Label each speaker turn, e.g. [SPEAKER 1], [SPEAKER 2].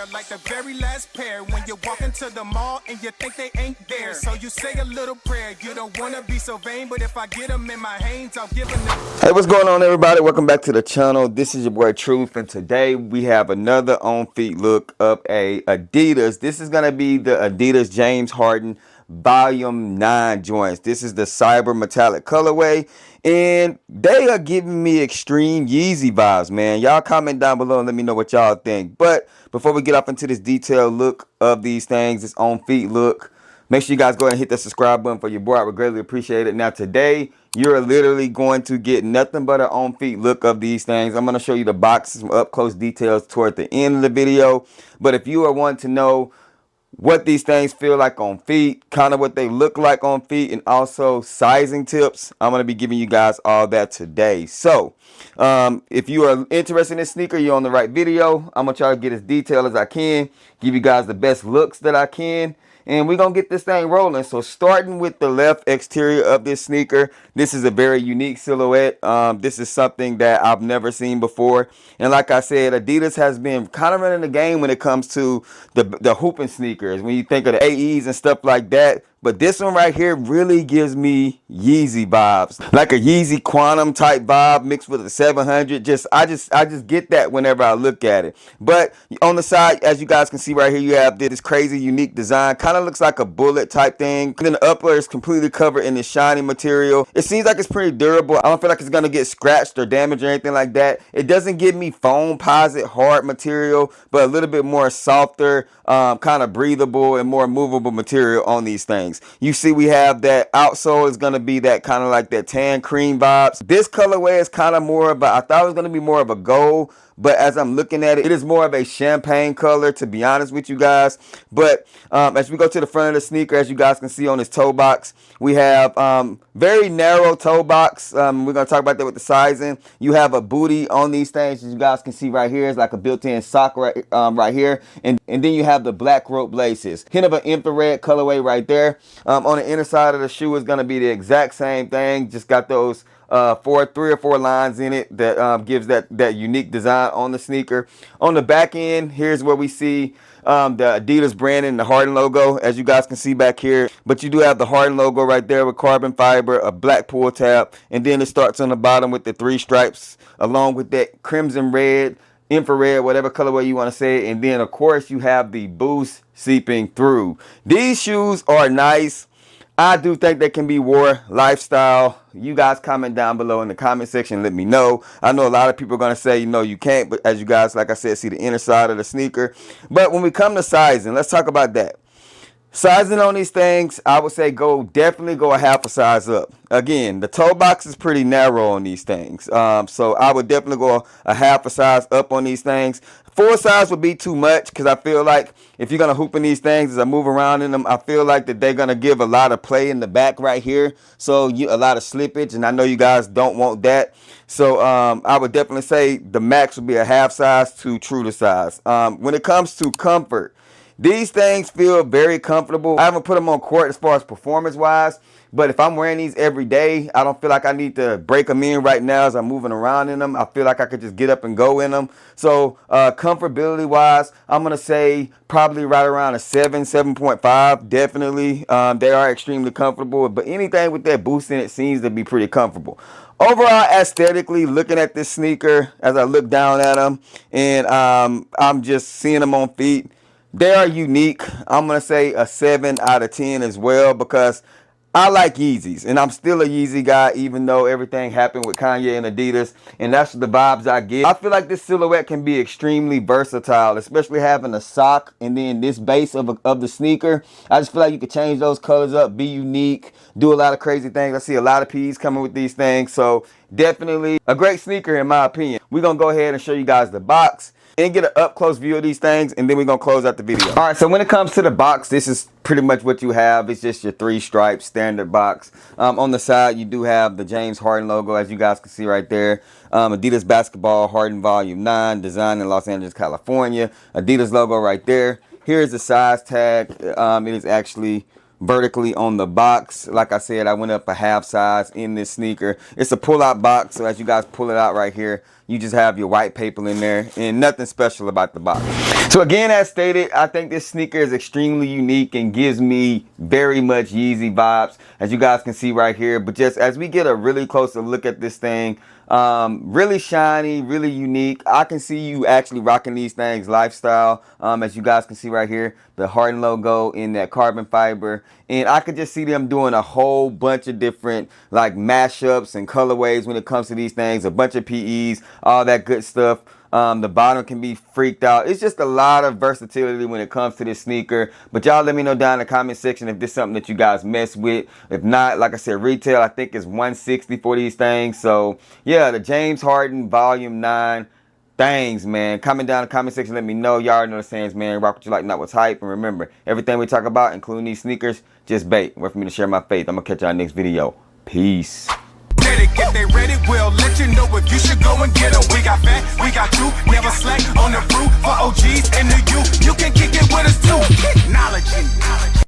[SPEAKER 1] rare, like the very last pair. When you walk into the mall and you think they ain't there, so you say a little prayer. You don't wanna be so vain, but if I get them in my hands, I'll give them.
[SPEAKER 2] Hey, what's going on, everybody? Welcome back to the channel. This is your boy Truth, and today we have another on feet look of a Adidas. This is gonna be the Adidas James Harden Volume 9 joints. This is the cyber metallic colorway, and they are giving me extreme Yeezy vibes, man. Y'all comment down below and let me know what y'all think. But before we get off into this detailed look of these things, this on feet look, make sure you guys go ahead and hit that subscribe button for your boy. I would greatly appreciate it. Now today, you're literally going to get nothing but an on feet look of these things. I'm going to show you the boxes, some up close details toward the end of the video. But if you are wanting to know what these things feel like on feet, kind of what they look like on feet, and also sizing tips, I'm going to be giving you guys all that today. So if you are interested in this sneaker, you're on the right video. I'm going to try to get as detailed as I can, give you guys the best looks that I can, and we're going to get this thing rolling. So starting with the left exterior of this sneaker, this is a very unique silhouette. This is something that I've never seen before. And like I said, Adidas has been kind of running the game when it comes to the hooping sneakers. When you think of the AEs and stuff like that. But this one right here really gives me Yeezy vibes, like a Yeezy Quantum type vibe mixed with a 700. I just get that whenever I look at it. But on the side, as you guys can see right here, you have this crazy unique design. Kind of looks like a bullet type thing. And then the upper is completely covered in this shiny material. It seems like it's pretty durable. I don't feel like it's gonna get scratched or damaged or anything like that. It doesn't give me foam posit hard material, but a little bit more softer, kind of breathable and more movable material on these things. You see we have that outsole is going to be that kind of like that tan cream vibes. This colorway is kind of more of a, I thought it was going to be more of a gold, but as I'm looking at it, it is more of a champagne color, to be honest with you guys. But as we go to the front of the sneaker, as you guys can see on this toe box, we have very narrow toe box. We're going to talk about that with the sizing. You have a booty on these things, as you guys can see right here. It's like a built-in sock right here. And then you have the black rope laces. Hint of an infrared colorway right there. On the inner side of the shoe is going to be the exact same thing. Just got those three or four lines in it that gives that unique design on the sneaker. On the back end, here's where we see the Adidas brand and the Harden logo, as you guys can see back here. But you do have the Harden logo right there with carbon fiber, a black pull tab, and then it starts on the bottom with the 3 stripes along with that crimson red, infrared, whatever colorway you want to say. And then of course you have the boost seeping through. These shoes are nice. I do think they can be wore lifestyle. You guys comment down below in the comment section, let me know. I know a lot of people are going to say, you know, you can't, but as you guys, like I said, see the inner side of the sneaker. But when we come to sizing, let's talk about that. Sizing on these things, I would say definitely go a half a size up. Again, the toe box is pretty narrow on these things. So I would definitely go a half a size up on these things. Full size would be too much because I feel like if you're going to hoop in these things as I move around in them, I feel like that they're going to give a lot of play in the back right here. So a lot of slippage, and I know you guys don't want that. So I would definitely say the max would be a half size to true to size. When it comes to comfort, these things feel very comfortable. I haven't put them on court as far as performance wise, but if I'm wearing these every day, I don't feel like I need to break them in right now as I'm moving around in them. I feel like I could just get up and go in them. So comfortability wise, I'm going to say probably right around a 7.5. Definitely. They are extremely comfortable, but anything with that boost in it seems to be pretty comfortable. Overall, aesthetically, looking at this sneaker as I look down at them and I'm just seeing them on feet, they are unique. I'm going to say a 7 out of 10 as well because I like Yeezys, and I'm still a Yeezy guy, even though everything happened with Kanye and Adidas, and that's the vibes I get. I feel like this silhouette can be extremely versatile, especially having a sock and then this base of the sneaker. I just feel like you could change those colors up, be unique, do a lot of crazy things. I see a lot of P's coming with these things, so definitely a great sneaker in my opinion. We're going to go ahead and show you guys the box and get an up-close view of these things, and then we're going to close out the video. All right, so when it comes to the box, this is pretty much what you have. It's just your 3 stripes standard box. On the side, you do have the James Harden logo, as you guys can see right there. Adidas Basketball Harden Volume 9, designed in Los Angeles, California. Adidas logo right there. Here's the size tag. It is actually vertically on the box. Like I said, I went up a half size in this sneaker. It's a pull-out box, so as you guys pull it out right here, you just have your white paper in there and nothing special about the box. So again, as stated, I think this sneaker is extremely unique and gives me very much Yeezy vibes, as you guys can see right here. But just as we get a really closer look at this thing, really shiny, really unique. I can see you actually rocking these things lifestyle, as you guys can see right here, the Harden logo in that carbon fiber. And I could just see them doing a whole bunch of different like mashups and colorways when it comes to these things, a bunch of PEs, all that good stuff. The bottom can be freaked out. It's just a lot of versatility when it comes to this sneaker. But y'all let me know down in the comment section if this is something that you guys mess with. If not, like I said, retail I think is $160 for these things. So yeah, the James Harden Volume 9. Thanks, man. Comment down in the comment section. Let me know. Y'all already know the sayings, man. Rock what you like, not what's hype. And remember, everything we talk about, including these sneakers, just bait. Wait for me to share my faith. I'm going to catch y'all in the next video. Peace.
[SPEAKER 1] If they ready, we'll let you know if you should go and get them. We got fat, we got two, never slack on the fruit for OGs and the youth. You can kick it with us too. Technology.